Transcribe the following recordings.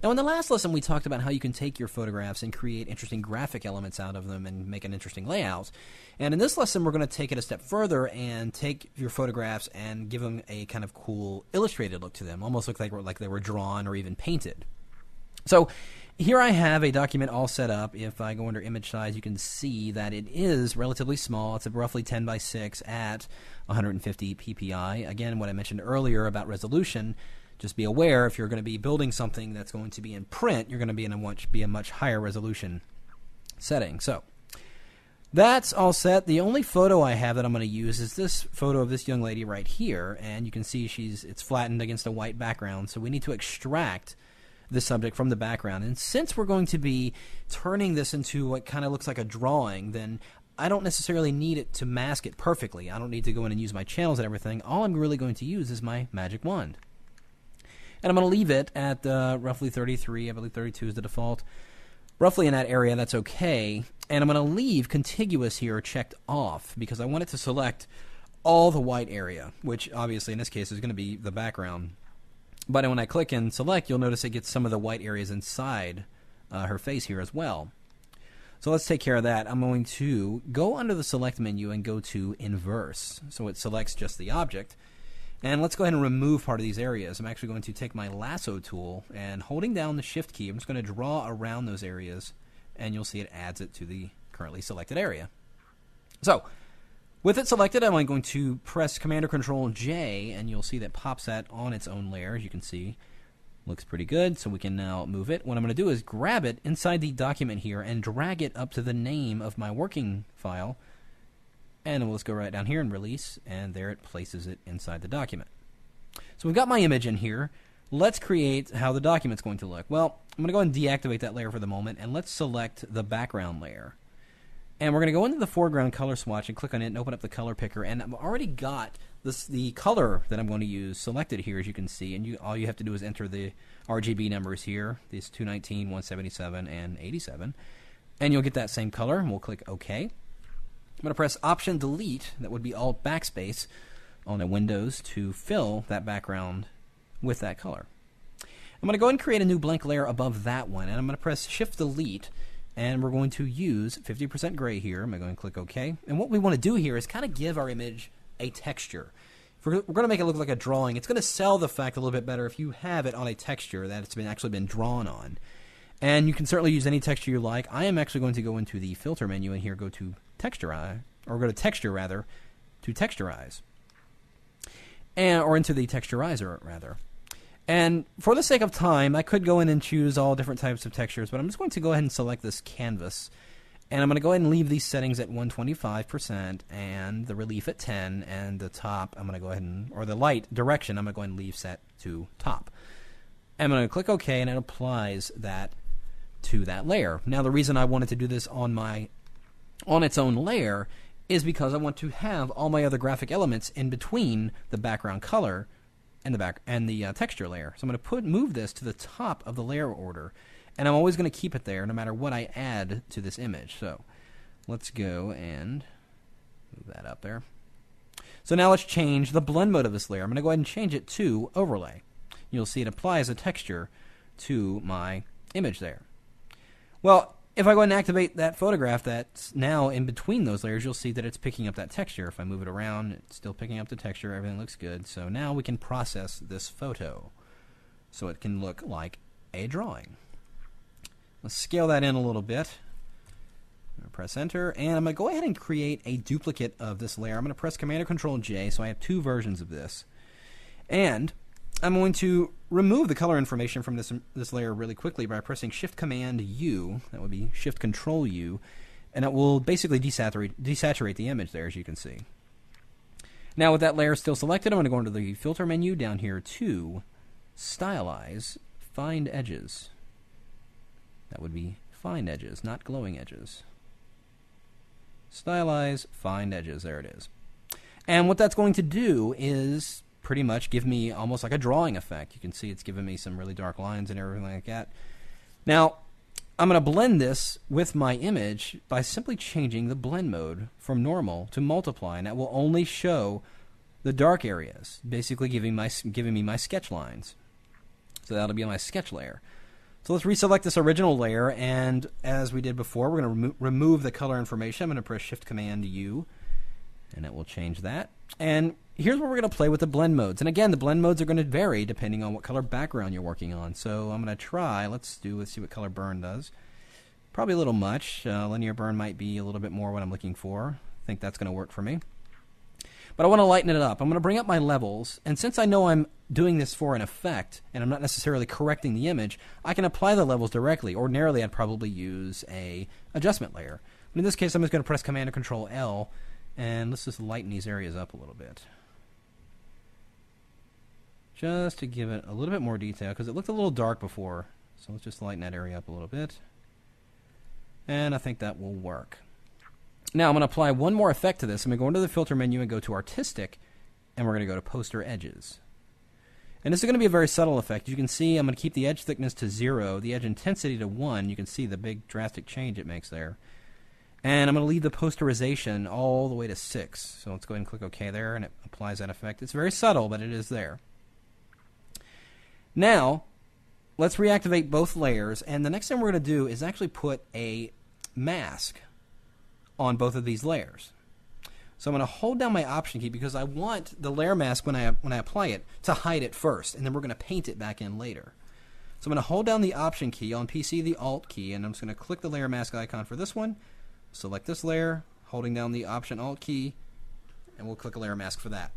Now, in the last lesson, we talked about how you can take your photographs and create interesting graphic elements out of them and make an interesting layout. And in this lesson, we're going to take it a step further and take your photographs and give them a kind of cool illustrated look to them, almost look like they were drawn or even painted. So here I have a document all set up. If I go under image size, you can see that it is relatively small. It's roughly 10 by 6 at 150 ppi. Again, what I mentioned earlier about resolution, just be aware if you're going to be building something that's going to be in print, you're going to be in a much higher resolution setting. So that's all set. The only photo I have that I'm going to use is this photo of this young lady right here, and you can see it's flattened against a white background, so we need to extract the subject from the background. And since we're going to be turning this into what kind of looks like a drawing, then I don't necessarily need it to mask it perfectly. I don't need to go in and use my channels and everything. All I'm really going to use is my magic wand. And I'm going to leave it at roughly 33. I believe 32 is the default. Roughly in that area, that's okay. And I'm going to leave contiguous here checked off because I want it to select all the white area, which obviously in this case is going to be the background. But when I click and select, you'll notice it gets some of the white areas inside her face here as well. So let's take care of that. I'm going to go under the select menu and go to inverse. So it selects just the object. And let's go ahead and remove part of these areas. I'm actually going to take my lasso tool and holding down the shift key, I'm just going to draw around those areas and you'll see it adds it to the currently selected area. So with it selected, I'm going to press Command or Control J, and you'll see that pops that on its own layer. As you can see, looks pretty good, so we can now move it. What I'm going to do is grab it inside the document here and drag it up to the name of my working file, and we'll just go right down here and release, and there it places it inside the document. So we've got my image in here. Let's create how the document's going to look. Well, I'm going to go ahead and deactivate that layer for the moment, and let's select the background layer. And we're going to go into the foreground color swatch and click on it and open up the color picker. And I've already got the color that I'm going to use selected here, as you can see. And all you have to do is enter the RGB numbers here, these 219, 177, and 87. And you'll get that same color. And we'll click OK. I'm going to press Option Delete, that would be Alt Backspace on a Windows, to fill that background with that color. I'm going to go ahead and create a new blank layer above that one. And I'm going to press Shift Delete. And we're going to use 50% gray here. I'm going to click OK. And what we want to do here is kind of give our image a texture. If we're going to make it look like a drawing, it's going to sell the fact a little bit better if you have it on a texture that it's actually been drawn on. And you can certainly use any texture you like. I am actually going to go into the filter menu and here go to texturize, or go to texture rather, to texturize. Or into the texturizer rather. And for the sake of time, I could go in and choose all different types of textures, but I'm just going to go ahead and select this canvas. And I'm going to go ahead and leave these settings at 125% and the relief at 10, and the top I'm going to go ahead and, or the light direction, I'm going to go ahead and leave set to top. I'm going to click OK, and it applies that to that layer. Now the reason I wanted to do this on its own layer is because I want to have all my other graphic elements in between the background color and the texture layer. So I'm going to move this to the top of the layer order, and I'm always going to keep it there no matter what I add to this image. So let's go and move that up there. So now let's change the blend mode of this layer. I'm going to go ahead and change it to overlay. You'll see it applies a texture to my image there. Well, if I go ahead and activate that photograph that's now in between those layers, you'll see that it's picking up that texture. If I move it around, it's still picking up the texture. Everything looks good. So now we can process this photo so it can look like a drawing. Let's scale that in a little bit. I'm going to press Enter, and I'm going to go ahead and create a duplicate of this layer. I'm going to press Command or Control J, so I have two versions of this. And I'm going to remove the color information from this layer really quickly by pressing Shift Command U. That would be Shift Control U, and it will basically desaturate the image there, as you can see. Now with that layer still selected, I'm going to go into the filter menu down here to Stylize, Find Edges. That would be Find Edges, not Glowing Edges. Stylize, Find Edges, there it is. And what that's going to do is pretty much give me almost like a drawing effect. You can see it's giving me some really dark lines and everything like that. Now, I'm going to blend this with my image by simply changing the blend mode from normal to multiply, and that will only show the dark areas, basically giving me my sketch lines. So that'll be my sketch layer. So let's reselect this original layer, and as we did before, we're going to remove the color information. I'm going to press Shift-Command-U, and it will change that. And here's where we're going to play with the blend modes. And again, the blend modes are going to vary depending on what color background you're working on. So I'm going to try, let's see what color burn does. Probably a little much. Linear burn might be a little bit more what I'm looking for. I think that's going to work for me. But I want to lighten it up. I'm going to bring up my levels, and since I know I'm doing this for an effect, and I'm not necessarily correcting the image, I can apply the levels directly. Ordinarily, I'd probably use a adjustment layer. But in this case, I'm just going to press Command or Control L, and let's just lighten these areas up a little bit. Just to give it a little bit more detail, because it looked a little dark before. So let's just lighten that area up a little bit. And I think that will work. Now I'm going to apply one more effect to this. I'm going to go into the filter menu and go to Artistic, and we're going to go to Poster Edges. And this is going to be a very subtle effect. You can see I'm going to keep the edge thickness to 0, the edge intensity to 1. You can see the big drastic change it makes there. And I'm going to leave the posterization all the way to 6. So let's go ahead and click OK there, and it applies that effect. It's very subtle, but it is there. Now, let's reactivate both layers, and the next thing we're going to do is actually put a mask on both of these layers. So I'm going to hold down my Option key because I want the layer mask when I apply it to hide it first, and then we're going to paint it back in later. So I'm going to hold down the Option key, on PC the Alt key, and I'm just going to click the layer mask icon for this one, select this layer, holding down the Option Alt key, and we'll click a layer mask for that.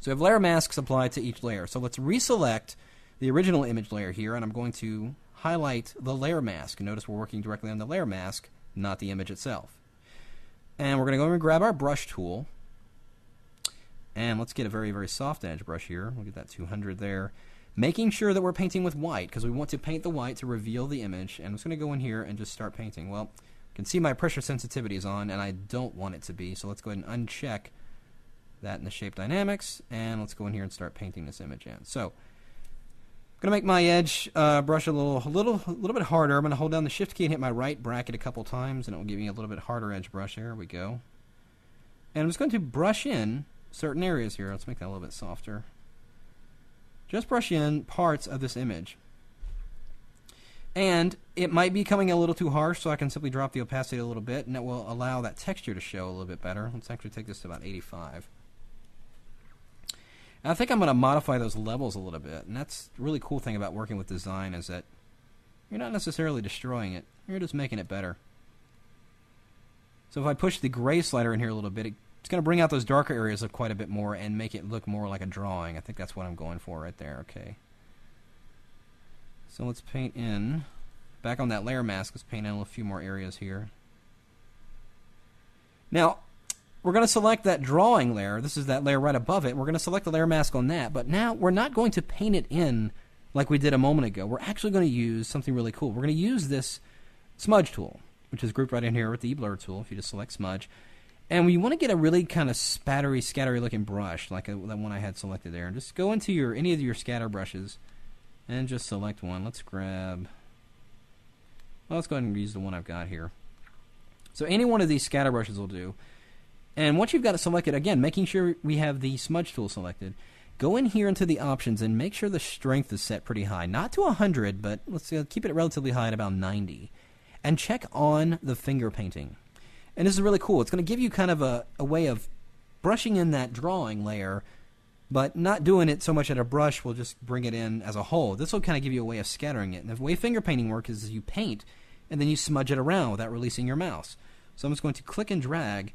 So we have layer masks applied to each layer. So let's reselect the original image layer here, and I'm going to highlight the layer mask. Notice we're working directly on the layer mask, not the image itself. And we're going to go over and grab our brush tool. And let's get a very, very soft edge brush here. We'll get that 200 there. Making sure that we're painting with white, because we want to paint the white to reveal the image. And I'm just going to go in here and just start painting. Well, you can see my pressure sensitivity is on, and I don't want it to be. So let's go ahead and uncheck that in the shape dynamics. And let's go in here and start painting this image in. So I'm going to make my edge brush a little bit harder. I'm going to hold down the Shift key and hit my right bracket a couple times, and it will give me a little bit harder edge brush. There we go. And I'm just going to brush in certain areas here. Let's make that a little bit softer. Just brush in parts of this image. And it might be coming a little too harsh, so I can simply drop the opacity a little bit, and that will allow that texture to show a little bit better. Let's actually take this to about 85. I think I'm going to modify those levels a little bit, and that's the really cool thing about working with design is that you're not necessarily destroying it, you're just making it better. So if I push the gray slider in here a little bit, it's going to bring out those darker areas quite a bit more and make it look more like a drawing. I think that's what I'm going for right there. Okay. So let's paint in, back on that layer mask, let's paint in a few more areas here. Now, we're going to select that drawing layer. This is that layer right above it. We're going to select the layer mask on that. But now we're not going to paint it in like we did a moment ago. We're actually going to use something really cool. We're going to use this smudge tool, which is grouped right in here with the blur tool, if you just select smudge. And we want to get a really kind of spattery, scattery looking brush, like the one I had selected there. And just go into any of your scatter brushes and just select one. Let's grab, well, let's go ahead and use the one I've got here. So any one of these scatter brushes will do. And once you've got it selected, again, making sure we have the smudge tool selected, go in here into the options and make sure the strength is set pretty high. Not to 100, but let's keep it relatively high at about 90. And check on the finger painting. And this is really cool. It's going to give you kind of a way of brushing in that drawing layer, but not doing it so much at a brush will just bring it in as a whole. This will kind of give you a way of scattering it. And the way finger painting works is you paint, and then you smudge it around without releasing your mouse. So I'm just going to click and drag,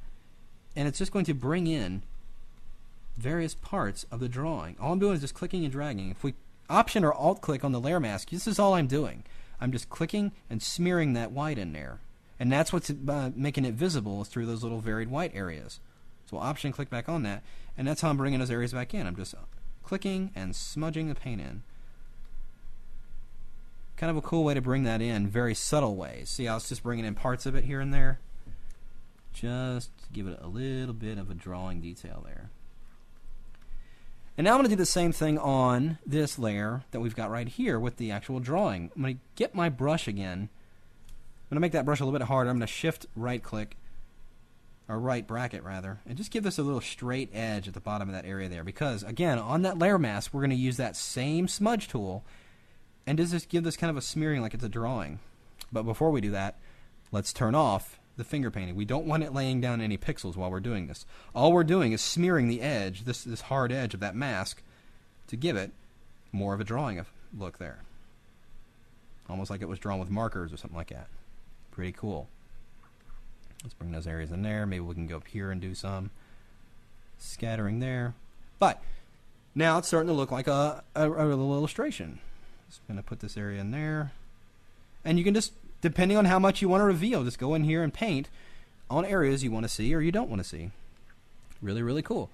and it's just going to bring in various parts of the drawing. All I'm doing is just clicking and dragging. If we Option or Alt click on the layer mask, this is all I'm doing. I'm just clicking and smearing that white in there. And that's what's making it visible is through those little varied white areas. So Option, click back on that, and that's how I'm bringing those areas back in. I'm just clicking and smudging the paint in. Kind of a cool way to bring that in, very subtle ways. See how it's just bringing in parts of it here and there? Just to give it a little bit of a drawing detail there. And now I'm going to do the same thing on this layer that we've got right here with the actual drawing. I'm going to get my brush again. I'm going to make that brush a little bit harder. I'm going to Shift right click, or right bracket rather, and just give this a little straight edge at the bottom of that area there. Because again, on that layer mask, we're going to use that same smudge tool and just give this kind of a smearing like it's a drawing. But before we do that, let's turn off the finger painting. We don't want it laying down any pixels while we're doing this. All we're doing is smearing the edge, this hard edge of that mask, to give it more of a drawing look there. Almost like it was drawn with markers or something like that. Pretty cool. Let's bring those areas in there. Maybe we can go up here and do some scattering there. But now it's starting to look like a little illustration. Just going to put this area in there. And you can just, depending on how much you want to reveal, just go in here and paint on areas you want to see or you don't want to see. Really, really cool.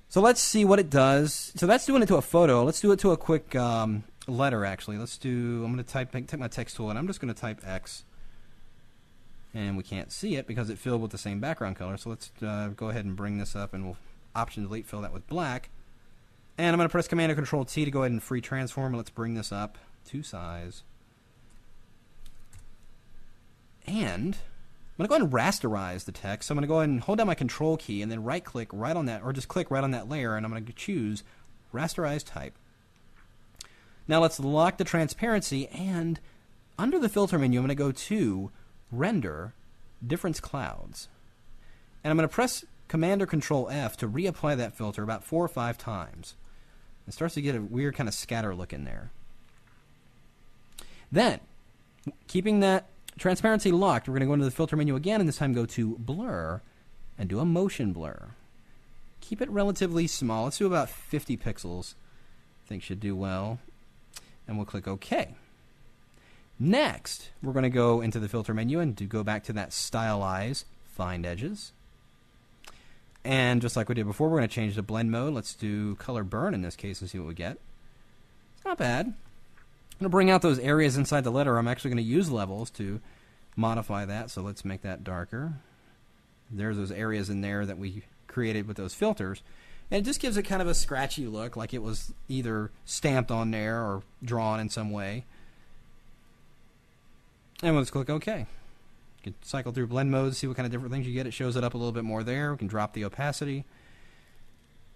So let's see what it does. So that's doing it to a photo. Let's do it to a quick letter, actually. I'm going to take my text tool, and I'm just going to type X. And we can't see it because it filled with the same background color. So let's go ahead and bring this up, and we'll Option Delete, fill that with black. And I'm going to press Command or Control T to go ahead and free transform. Let's bring this up to size. And I'm going to go ahead and rasterize the text. So I'm going to go ahead and hold down my Control key and then right-click right on that, or just click right on that layer, and I'm going to choose Rasterize Type. Now let's lock the transparency, and under the Filter menu, I'm going to go to Render Difference Clouds. And I'm going to press Command or Control F to reapply that filter about 4 or 5 times. It starts to get a weird kind of scatter look in there. Then, keeping that transparency locked, we're going to go into the Filter menu again, and this time go to Blur and do a Motion Blur. Keep it relatively small. Let's do about 50 pixels. I think should do well. And we'll click OK. Next, we're going to go into the Filter menu and go back to that Stylize, Find Edges. And just like we did before, we're going to change the blend mode. Let's do Color Burn in this case and see what we get. It's not bad. I'm going to bring out those areas inside the letter. I'm actually going to use levels to modify that, so let's make that darker. There's those areas in there that we created with those filters. And it just gives it kind of a scratchy look, like it was either stamped on there or drawn in some way. And let's click OK. You can cycle through blend modes, see what kind of different things you get. It shows it up a little bit more there. We can drop the opacity.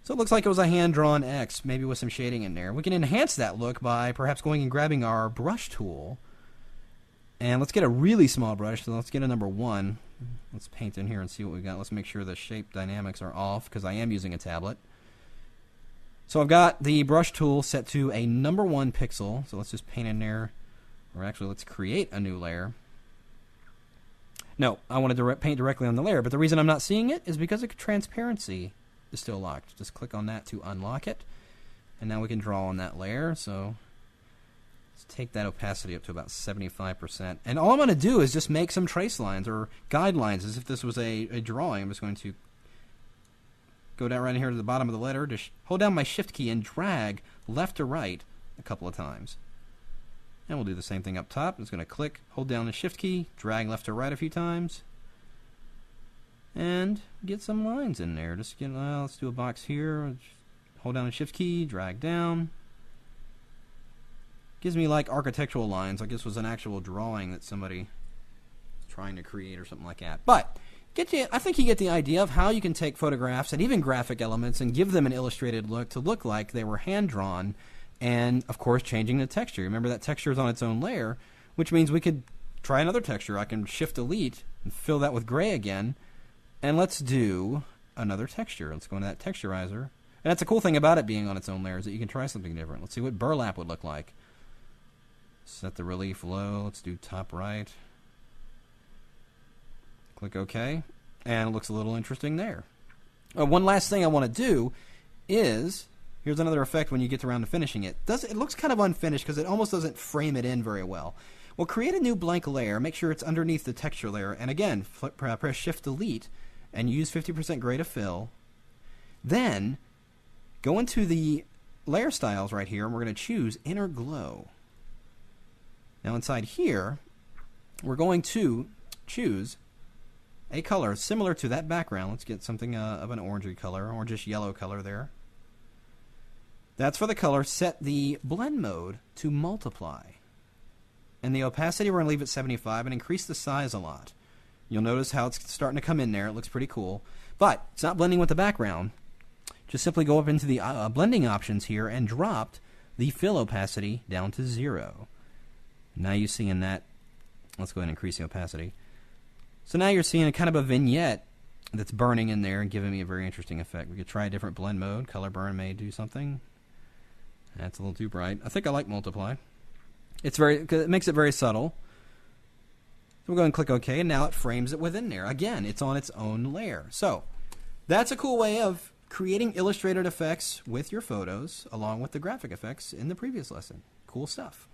So it looks like it was a hand-drawn X, maybe with some shading in there. We can enhance that look by perhaps going and grabbing our brush tool. And let's get a really small brush. So let's get a number 1. Let's paint in here and see what we got. Let's make sure the shape dynamics are off because I am using a tablet. So I've got the brush tool set to a number 1 pixel. So let's just paint in there. Or actually, let's create a new layer. No, I want to paint directly on the layer, but the reason I'm not seeing it is because the transparency is still locked. Just click on that to unlock it, and now we can draw on that layer. So let's take that opacity up to about 75%. And all I'm going to do is just make some trace lines or guidelines as if this was a drawing. I'm just going to go down right here to the bottom of the letter, just hold down my Shift key and drag left to right a couple of times. And we'll do the same thing up top. I'm just going to click, hold down the Shift key, drag left to right a few times, and get some lines in there. Just get, let's do a box here. Hold down the Shift key, drag down. Gives me like architectural lines, like this was an actual drawing that somebody was trying to create or something like that. But I think you get the idea of how you can take photographs and even graphic elements and give them an illustrated look to look like they were hand-drawn. And, of course, changing the texture. Remember, that texture is on its own layer, which means we could try another texture. I can Shift-Delete and fill that with gray again. And let's do another texture. Let's go into that texturizer. And that's the cool thing about it being on its own layer is that you can try something different. Let's see what burlap would look like. Set the relief low. Let's do top right. Click OK. And it looks a little interesting there. One last thing I want to do is... Here's another effect when you get around to finishing it. It looks kind of unfinished because it almost doesn't frame it in very well. Well, create a new blank layer. Make sure it's underneath the texture layer. And again, press Shift-Delete and use 50% gray to fill. Then, go into the layer styles right here, and we're going to choose Inner Glow. Now inside here, we're going to choose a color similar to that background. Let's get something of an orangey color, or just yellow color there. That's for the color. Set the blend mode to multiply. And the opacity, we're going to leave at 75 and increase the size a lot. You'll notice how it's starting to come in there. It looks pretty cool. But it's not blending with the background. Just simply go up into the blending options here and drop the fill opacity down to 0. Now you're seeing that. Let's go ahead and increase the opacity. So now you're seeing a kind of a vignette that's burning in there and giving me a very interesting effect. We could try a different blend mode. Color burn may do something. That's a little too bright. I think I like multiply. It makes it very subtle. So we'll go and click OK, and now it frames it within there. Again, it's on its own layer. So that's a cool way of creating illustrated effects with your photos, along with the graphic effects in the previous lesson. Cool stuff.